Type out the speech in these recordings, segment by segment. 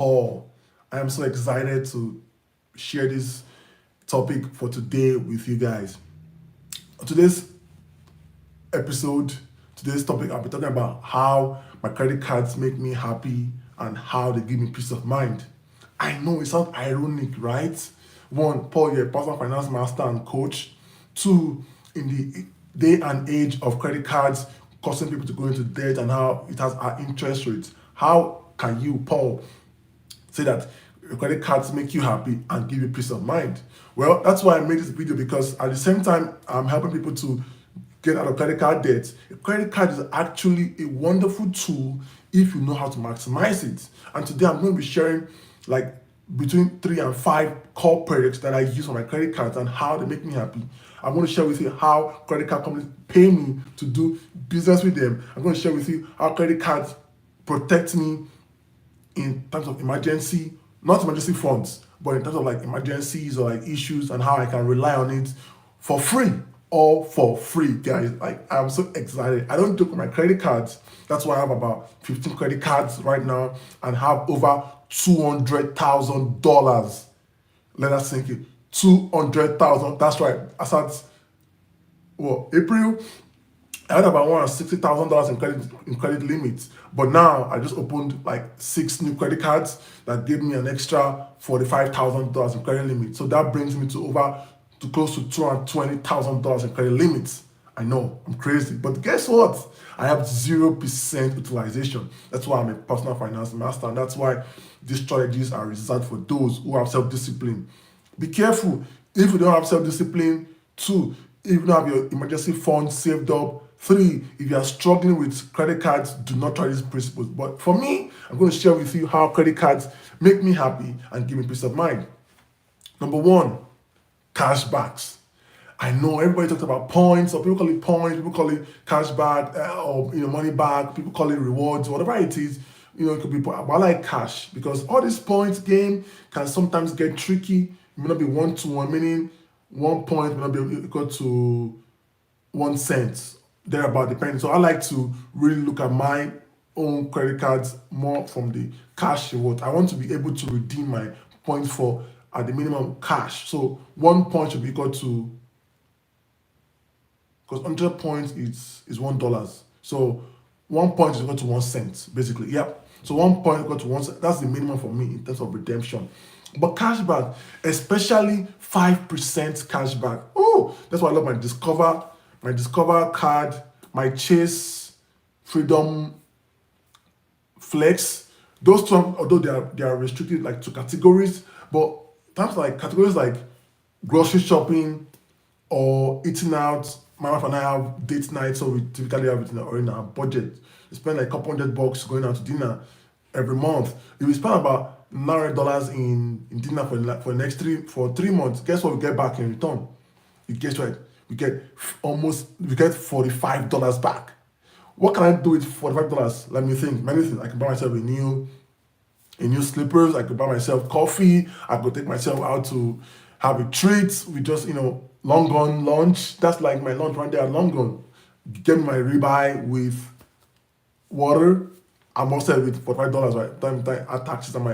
Paul. I am so excited to share this topic for today with you guys. Today's episode, today's topic, I'll be talking about how my credit cards make me happy and how they give me peace of mind. I know it sounds ironic, right? One, Paul, you're a personal finance master and coach. Two, in the day and age of credit cards causing people to go into debt and how it has our interest rates, how can you, Paul, say that your credit cards make you happy and give you peace of mind? Well, that's why I made this video, because at the same time I'm helping people to get out of credit card debt. A credit card is actually a wonderful tool if you know how to maximize it. And today I'm going to be sharing like between 3 and 5 core products that I use on my credit cards and how they make me happy. I'm going to share with you how credit card companies pay me to do business with them. I'm going to share with you how credit cards protect me in terms of emergency, not emergency funds, but in terms of like emergencies or like issues, and how I can rely on it for free. All for free, guys. Like, I'm so excited. I don't joke with my credit cards. That's why I have about 15 credit cards right now and have over $200,000. Let us sink it. 200,000. That's right. As at April, I had about $160,000 in credit limits, but now I just opened like 6 new credit cards that gave me an extra $45,000 in credit limit. So that brings me to close to $220,000 in credit limits. I know I'm crazy, but guess what? I have 0% utilization. That's why I'm a personal finance master, and that's why these strategies are reserved for those who have self-discipline. Be careful if you don't have self-discipline. Two, if you don't have your emergency fund saved up. Three, if you are struggling with credit cards, do not try these principles. But for me, I'm going to share with you how credit cards make me happy and give me peace of mind. Number one, cashbacks. I know everybody talks about points, or people call it points, people call it cashback, or money back, people call it rewards, whatever it is. It could be. But I like cash, because all these points game can sometimes get tricky. It may not be 1 to 1, meaning 1 point may not be equal to 1 cent, thereabout, depending. So I like to really look at my own credit cards more from the cash reward. I want to be able to redeem my points for at the minimum cash. So 1 point should be equal to, because 100 points is $1. So 1 point is equal to 1 cent, basically. Yep. So 1 point equal to 1 cent. That's the minimum for me in terms of redemption. But cashback, especially 5% cashback. Oh, that's why I love my Discover card, my Chase Freedom Flex. Those two, although they are restricted like to categories, but times like categories like grocery shopping or eating out. My wife and I have date night, so we typically have it in our budget. We spend like a couple $100 going out to dinner every month. If we spend about $900 in dinner for the next 3 months, guess what we get back in return? You guess right, we get $45 back. What can I do with $45? Let me think. Many things. I can buy myself a new slippers. I could buy myself coffee. I could take myself out to have a treat. We just long gone lunch. That's like my lunch right there at long gone. Get me my ribeye with water. I'm all set with $45, right? Time add taxes and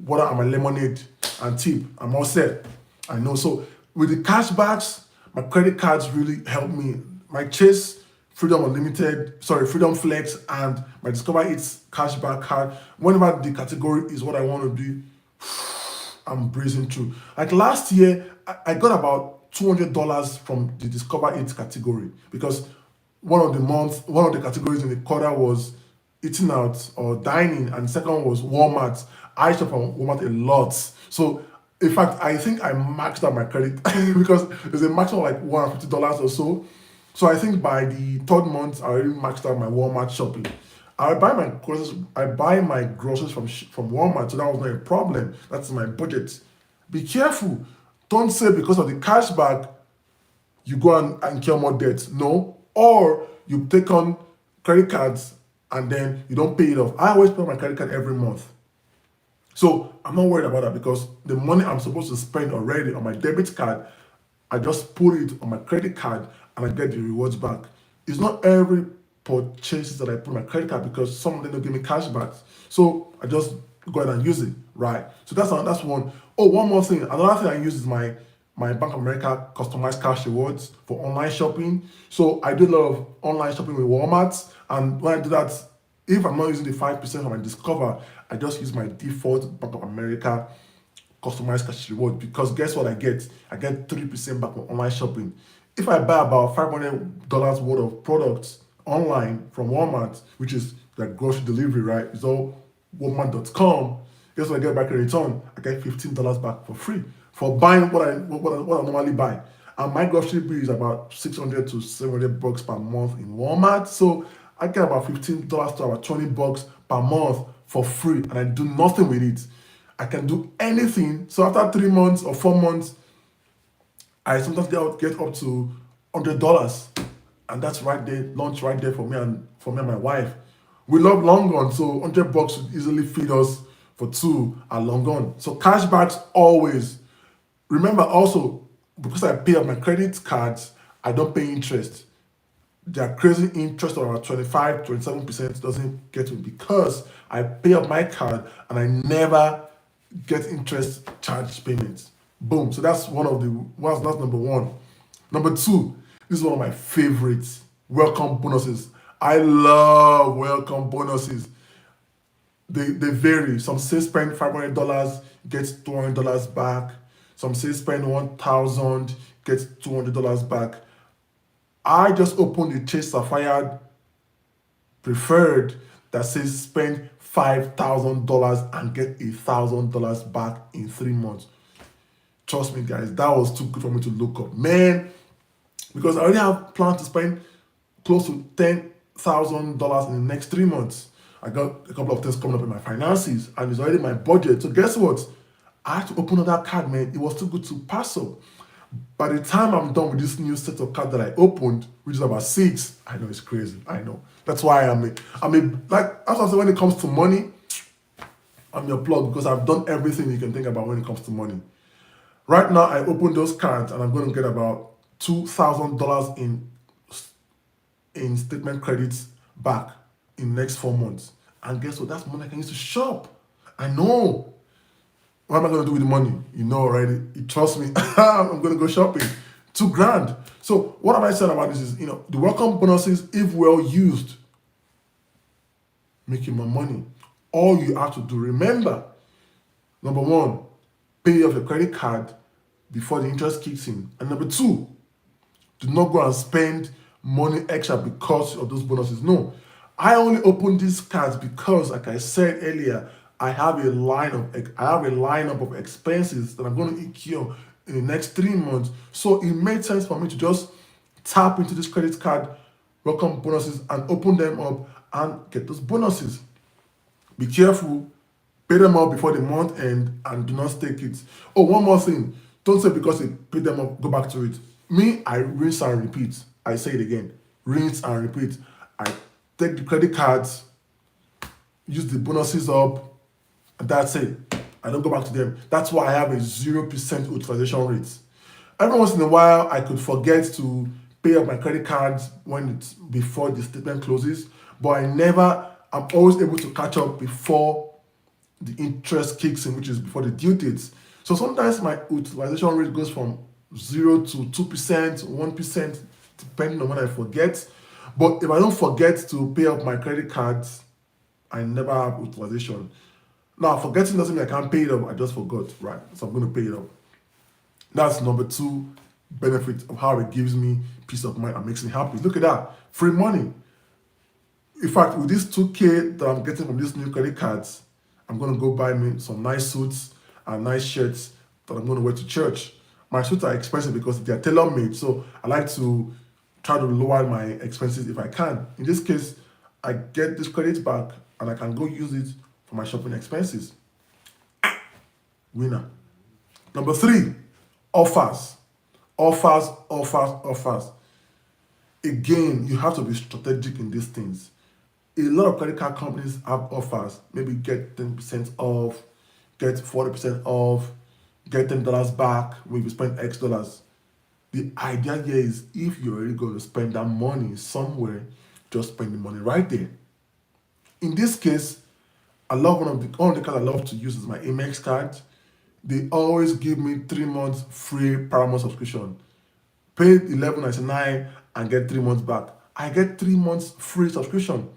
water and my lemonade and tip. I'm all set. I know. So with the cashbacks, my credit cards really help me. My Chase Freedom Unlimited, Freedom Flex, and my Discover Eats cashback card. Whenever the category is what I want to do, I'm breezing through. Like last year, I got about $200 from the Discover It category, because one of the categories in the quarter was eating out or dining, and the second was Walmart. I shop from Walmart a lot. So in fact, I think I maxed out my credit because there's a maximum of like $150 or so. So I think by the third month, I already maxed out my Walmart shopping. I buy my groceries from Walmart, so that was not a problem. That's my budget. Be careful. Don't say because of the cashback you go and incur more debt. No. Or you take on credit cards and then you don't pay it off. I always pay my credit card every month. So I'm not worried about that, because the money I'm supposed to spend already on my debit card, I just put it on my credit card and I get the rewards back. It's not every purchases that I put on my credit card, because some of them don't give me cash back. So I just go ahead and use it, right? So that's one. Oh, one more thing. Another thing I use is my Bank of America customized cash rewards for online shopping. So I do a lot of online shopping with Walmart, and when I do that, if I'm not using the 5% of my Discover, I just use my default Bank of America customized cash reward, because guess what I get? I get 3% back on online shopping. If I buy about $500 worth of products online from Walmart, which is like grocery delivery, right? It's all Walmart.com. Guess what I get back in return? I get $15 back for free for buying what I normally buy. And my grocery bill is about 600 to 700 bucks per month in Walmart. So I get about $15 to about 20 bucks per month for free, and I do nothing with it. I can do anything. So after 3 months or 4 months, I sometimes get up to $100, and that's right there, lunch right there for me and my wife. We love long gone, so $100 would easily feed us for two at long gone. So cashbacks always. Remember also, because I pay up my credit cards, I don't pay interest. Their crazy interest of around 25, 27% doesn't get me, because I pay up my card and I never get interest charge payments. Boom. So that's that's number one. Number two, this is one of my favorites. Welcome bonuses. I love welcome bonuses. They vary. Some say spend $500, get $200 back. Some say spend 1,000, get $200 back. I just opened the Chase Sapphire Preferred that says spend $5,000 and get $1,000 back in 3 months. Trust me, guys, that was too good for me to look up, man. Because I already have plans to spend close to $10,000 in the next 3 months. I got a couple of things coming up in my finances, and it's already my budget. So guess what? I had to open up that card, man. It was too good to pass up. By the time I'm done with this new set of cards that I opened, which is about six, I know it's crazy. I know. That's why like, as I say, when it comes to money, I'm your plug, because I've done everything you can think about when it comes to money. Right now, I opened those cards and I'm going to get about $2,000 in statement credits back in the next 4 months. And guess what? That's money I can use to shop. I know. What am I going to do with the money? You know already. You trust me. I'm going to go shopping. 2 grand. So what am I saying about this is, the welcome bonuses, if well used, make you more money. All you have to do, remember, number one, pay off your credit card before the interest kicks in. And number two, do not go and spend money extra because of those bonuses. No, I only open these cards because, like I said earlier, I have a lineup of expenses that I'm going to incur in the next 3 months. So it made sense for me to just tap into this credit card welcome bonuses and open them up and get those bonuses. Be careful, pay them up before the month end, and do not stake it. Oh, one more thing. Don't say because you pay them up, go back to it. Me, I rinse and repeat. I say it again. Rinse and repeat. I take the credit cards, use the bonuses up, and that's it. I don't go back to them. That's why I have a 0% utilization rate. Every once in a while, I could forget to pay up my credit cards when it's before the statement closes, but I'm always able to catch up before the interest kicks in, which is before the due dates. So sometimes my utilization rate goes from 0 to 2%, 1%, depending on when I forget. But if I don't forget to pay up my credit cards, I never have utilization. Now, forgetting doesn't mean I can't pay it up. I just forgot, right? So I'm going to pay it up. That's number two benefit of how it gives me peace of mind and makes me happy. Look at that. Free money. In fact, with this 2K that I'm getting from these new credit cards, I'm going to go buy me some nice suits and nice shirts that I'm going to wear to church. My suits are expensive because they're tailor-made, so I like to try to lower my expenses if I can. In this case, I get this credit back and I can go use it for my shopping expenses. Winner. Number three, offers. Offers. Again, you have to be strategic in these things. A lot of credit card companies have offers. Maybe get 10% off, get 40% off, get $10 back when you spend X dollars. The idea here is, if you're already going to spend that money somewhere, just spend the money right there. In this case, I love one of the cards I love to use is my Amex card. They always give me 3 months free Paramount subscription. Pay 11.99 and get 3 months back. I get 3 months free subscription.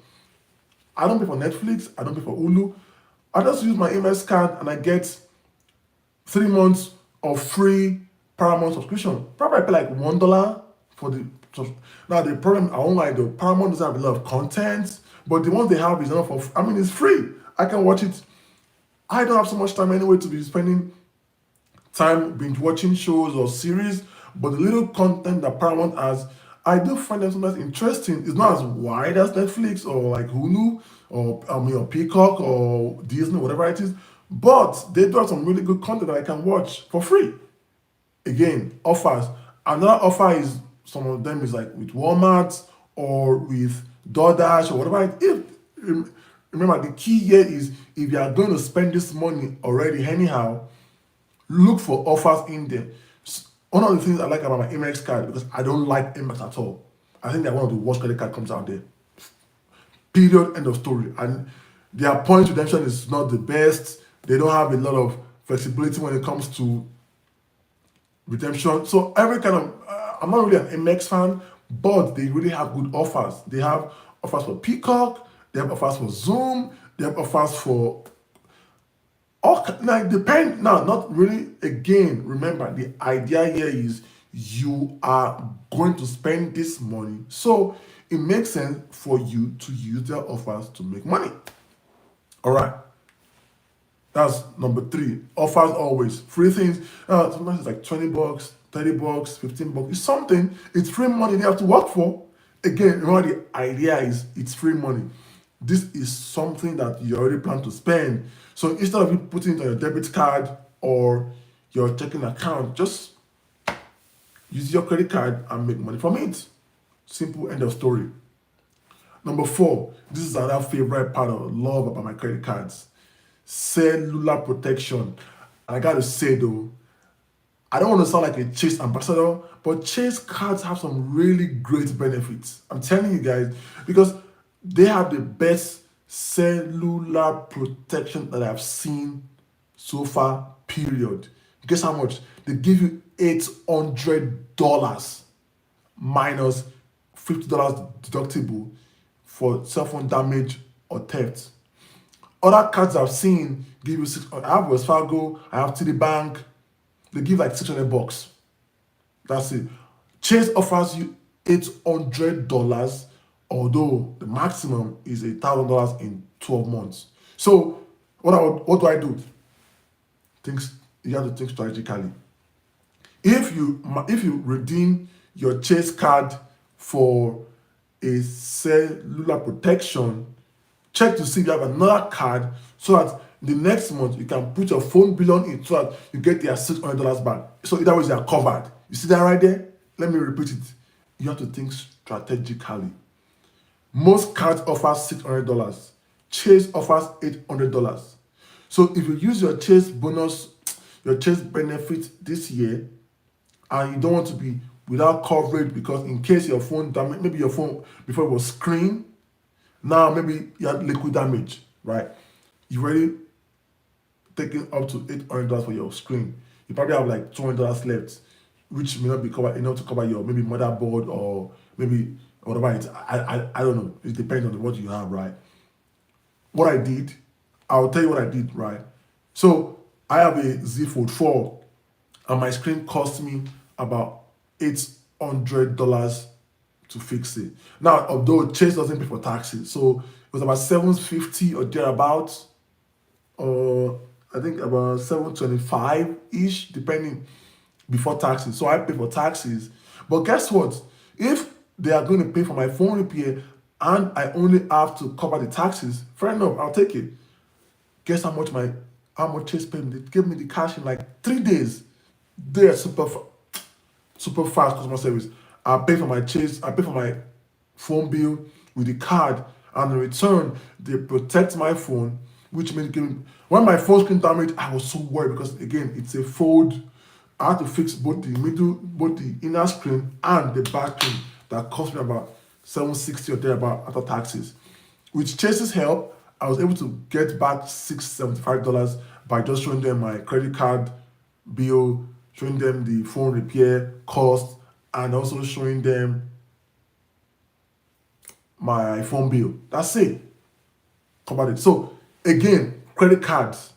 I don't pay for Netflix. I don't pay for Hulu. I just use my Amex card and I get 3 months of free Paramount subscription. Probably I pay like $1 for the now the problem I won't lie though, Paramount doesn't have a lot of content, but the ones they have is enough for I mean it's free. I can watch it. I don't have so much time anyway to be spending time binge watching shows or series, but the little content that Paramount has, I do find them sometimes interesting. It's not as wide as Netflix or like Hulu or or Peacock or Disney, whatever it is, but they do have some really good content that I can watch for free. Again, offers. Another offer is some of them is like with Walmart or with DoorDash or whatever. Remember, the key here is if you are going to spend this money already anyhow, look for offers in there. One of the things I like about my Amex card because I don't like Amex at all. I think they're one of the worst credit card comes out there. Period. End of story. And their point redemption is not the best. They don't have a lot of flexibility when it comes to redemption. So every kind of I'm not really an MX fan, but they really have good offers. They have offers for Peacock, they have offers for Zoom, they have offers for all now depend now, not really again. Remember, the idea here is you are going to spend this money. So it makes sense for you to use their offers to make money. All right. That's number three. Offers always. Free things. Sometimes it's like $20, $30, $15. It's something. It's free money they have to work for. Again, remember the idea is it's free money. This is something that you already plan to spend. So instead of you putting it on your debit card or your checking account, just use your credit card and make money from it. Simple, end of story. Number four, this is another favorite part of love about my credit cards. Cellular protection. And I gotta say though, I don't want to sound like a Chase ambassador, but Chase cards have some really great benefits. I'm telling you guys, because they have the best cellular protection that I've seen so far, period. Guess how much? They give you $800 minus $50 deductible for cell phone damage or theft. Other cards I've seen give you I have Wells Fargo, I have TD Bank, they give like $600. That's it. Chase offers you $800, although the maximum is $1,000 in 12 months. So what do I do? You have to think strategically. If you redeem your Chase card for a cellular protection, check to see if you have another card so that the next month you can put your phone bill on it so that you get their $600 back. So either way you are covered. You see that right there? Let me repeat it. You have to think strategically. Most cards offer $600. Chase offers $800. So if you use your Chase bonus, your Chase benefit this year, and you don't want to be without coverage because in case your phone damage, maybe your phone before it was screen, now maybe you had liquid damage, right? You already taken up to $800 for your screen. You probably have like $200 left, which may not be covered enough to cover your maybe motherboard or maybe whatever it's. I don't know. It depends on what you have, right? What I did, I'll tell you what I did, right? So I have a Z Fold 4 and my screen cost me about $800 to fix it. Now, although Chase doesn't pay for taxes, so it was about $750 or thereabouts, or I think about $725 ish, depending before taxes. So I pay for taxes. But guess what? If they are going to pay for my phone repair and I only have to cover the taxes, fair enough, I'll take it. Guess how much Chase paid me? They gave me the cash in like 3 days. They are super fast customer service. I pay for my Chase, I pay for my phone bill with the card, and in return, they protect my phone, which means when my phone screen damaged, I was so worried because again, it's a fold. I had to fix both the inner screen and the back screen. That cost me about $760 or thereabout after taxes. With Chase's help, I was able to get back $675 by just showing them my credit card bill, showing them the phone repair cost, and also showing them my phone bill. That's it. Covered it. So again, credit cards,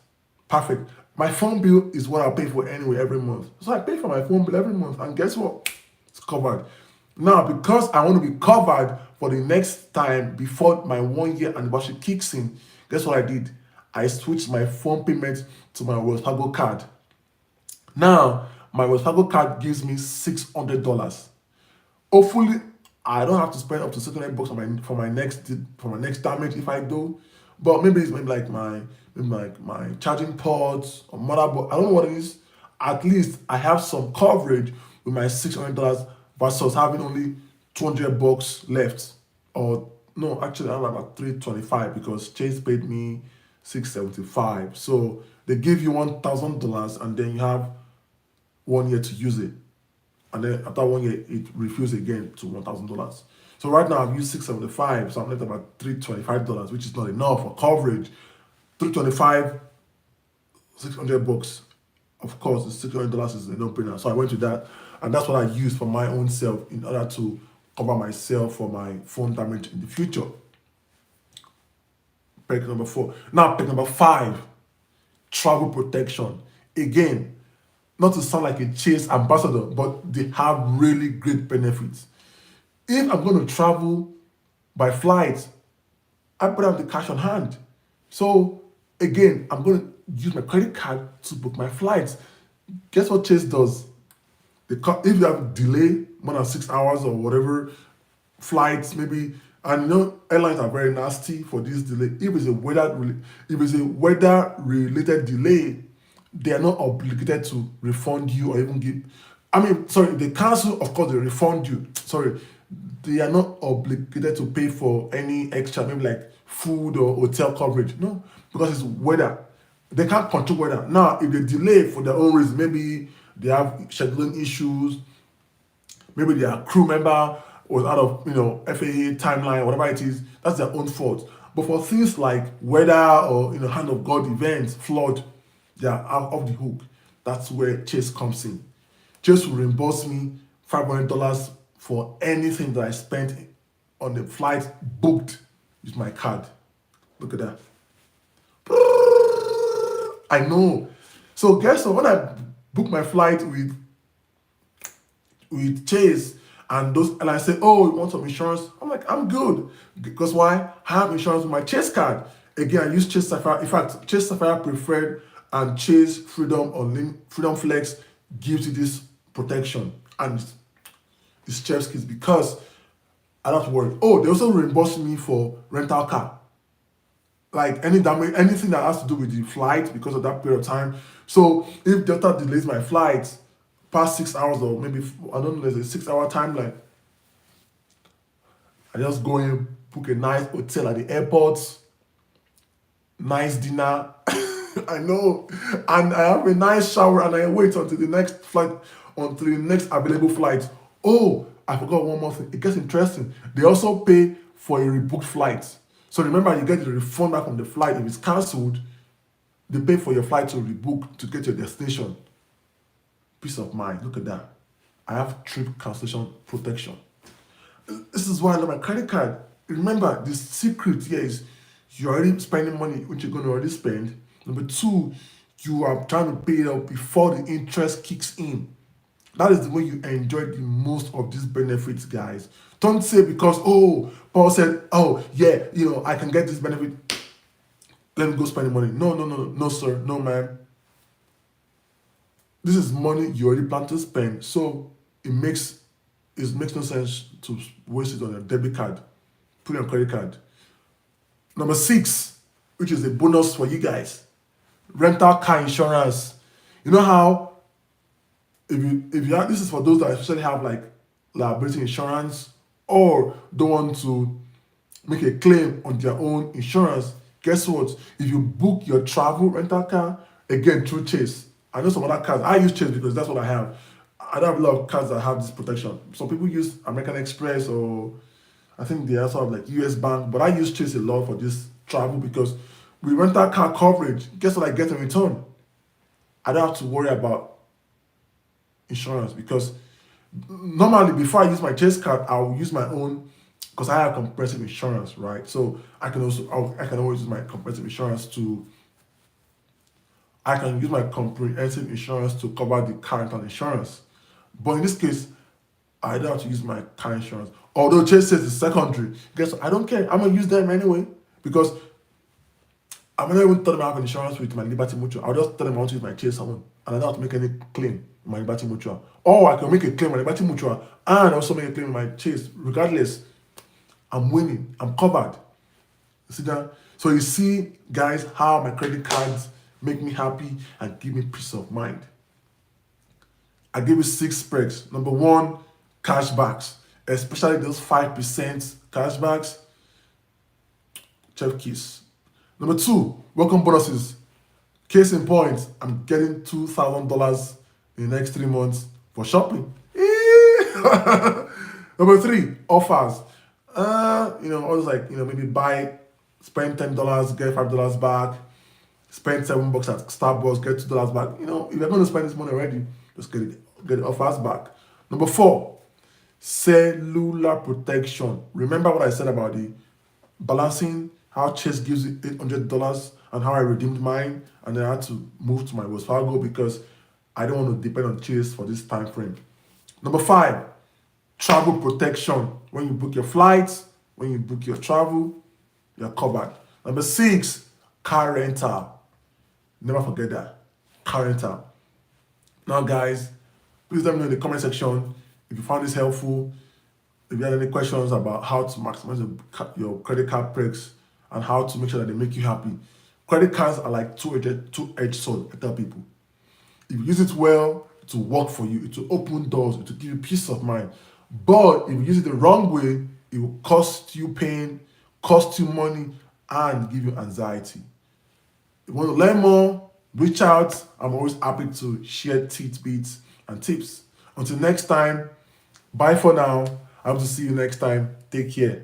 perfect. My phone bill is what I pay for anyway every month. So I pay for my phone bill every month, and guess what? It's covered. Now, because I want to be covered for the next time before my 1 year anniversary kicks in, guess what I did? I switched my phone payment to my Wells Fargo card. Now, my Wells Fargo card gives me $600. Hopefully, I don't have to spend up to 600 bucks for my next damage if I do. But maybe it's maybe like my charging ports or motherboard. I don't know what it is. At least I have some coverage with my $600 versus having only 200 bucks left. Or no, actually I have about 325 because Chase paid me 675. So they give you $1,000 and then you have 1 year to use it, and then after 1 year it refuses again to $1,000. So right now I've used 675, so I'm left about $325, which is not enough for coverage. 325, 600 bucks. Of course, the $600 is a no-brainer. So I went to that, and that's what I used for my own self in order to cover myself for my phone damage in the future. Perk number 4. Now, perk number 5, travel protection. Again, not to sound like a Chase ambassador, but they have really great benefits. If I'm going to travel by flight, I better have the cash on hand. So again, I'm going to use my credit card to book my flights. Guess what Chase does? If you have delay more than 6 hours or whatever, flights maybe, and you know airlines are very nasty for this delay. If it's a weather related delay, they are not obligated to refund you or even give. I mean, sorry, they cancel, of course, they refund you. Sorry, they are not obligated to pay for any extra, maybe like food or hotel coverage. No, because it's weather. They can't control weather. Now, if they delay for their own reason, maybe they have scheduling issues, maybe their crew member was out of FAA timeline, whatever it is, that's their own fault. But for things like weather or hand of God events, flood, they are out of the hook. That's where Chase comes in. Chase will reimburse me $500 for anything that I spent on the flight booked with my card. Look at that. I know. So guess what? When I book my flight with Chase, and those airlines say, "Oh, you want some insurance?" I'm like, "I'm good." Because why? I have insurance with my Chase card. Again, I use Chase Sapphire. In fact, Chase Sapphire Preferred and Chase Freedom Flex gives you this protection, and it's chef's kiss because I don't have to worry. Oh, they also reimburse me for rental car. Like any damage, anything that has to do with the flight because of that period of time. So if Delta delays my flight past 6 hours, or maybe I don't know, there's a 6 hour timeline, I just go in, book a nice hotel at the airport, nice dinner. I know, and I have a nice shower, and I wait until the next flight, until the next available flight. Oh, I forgot one more thing. It gets interesting. They also pay for a rebooked flight. So remember, you get the refund back from the flight. If it's cancelled, they pay for your flight to rebook to get your destination. Peace of mind. Look at that. I have trip cancellation protection. This is why I love my credit card. Remember, the secret here is you're already spending money which you're going to already spend. Number 2, you are trying to pay it up before the interest kicks in. That is the way you enjoy the most of these benefits, guys. Don't say because, oh, Paul said, oh, yeah, I can get this benefit. Let me go spend the money. No, sir. No, ma'am. This is money you already plan to spend. So it makes no sense to waste it on a debit card. Put it on credit card. Number 6, which is a bonus for you guys. Rental car insurance. You know how if you have, this is for those that especially have like liability insurance or don't want to make a claim on their own insurance. Guess what? If you book your travel rental car, again through Chase, I know some other cars. I use Chase because that's what I have. I don't have a lot of cars that have this protection. Some people use American Express, or I think they also have like US Bank, but I use Chase a lot for this travel because with rental car coverage, guess what I get in return? I don't have to worry about insurance because normally before I use my Chase card, I'll use my own because I have comprehensive insurance, right? So I can always use my comprehensive insurance to I can use my comprehensive insurance to cover the car rental insurance. But in this case, I don't have to use my car insurance. Although Chase says it's secondary, guess what? I don't care. I'm gonna use them anyway because I'm not even tell them I have insurance with my Liberty Mutual. I'll just tell them I want to use my Chase one and I don't have to make any claim in my Liberty Mutual. Or I can make a claim in my Liberty Mutual and also make a claim in my Chase. Regardless, I'm winning. I'm covered. See that? So you see, guys, how my credit cards make me happy and give me peace of mind. I give you 6 perks. Number 1, cashbacks, especially those 5% cashbacks. Chef kiss. Number 2, welcome bonuses. Case in point, I'm getting $2,000 in the next 3 months for shopping. Number 3, offers. Always like, maybe spend $10, get $5 back. Spend $7 at Starbucks, get $2 back. If you're going to spend this money already, just get the offers back. Number 4, cellular protection. Remember what I said about the balancing, how Chase gives you $800 and how I redeemed mine, and then I had to move to my Wells Fargo because I don't want to depend on Chase for this time frame. Number 5, travel protection. When you book your flights, when you book your travel, you're covered. Number 6, car rental. Never forget that. Car rental. Now, guys, please let me know in the comment section if you found this helpful. If you have any questions about how to maximize your credit card perks and how to make sure that they make you happy. Credit cards are like two-edged sword, I tell people. If you use it well, it will work for you. It will open doors. It will give you peace of mind. But if you use it the wrong way, it will cost you pain, cost you money, and give you anxiety. If you want to learn more, reach out. I'm always happy to share tidbits and tips. Until next time, bye for now. I hope to see you next time. Take care.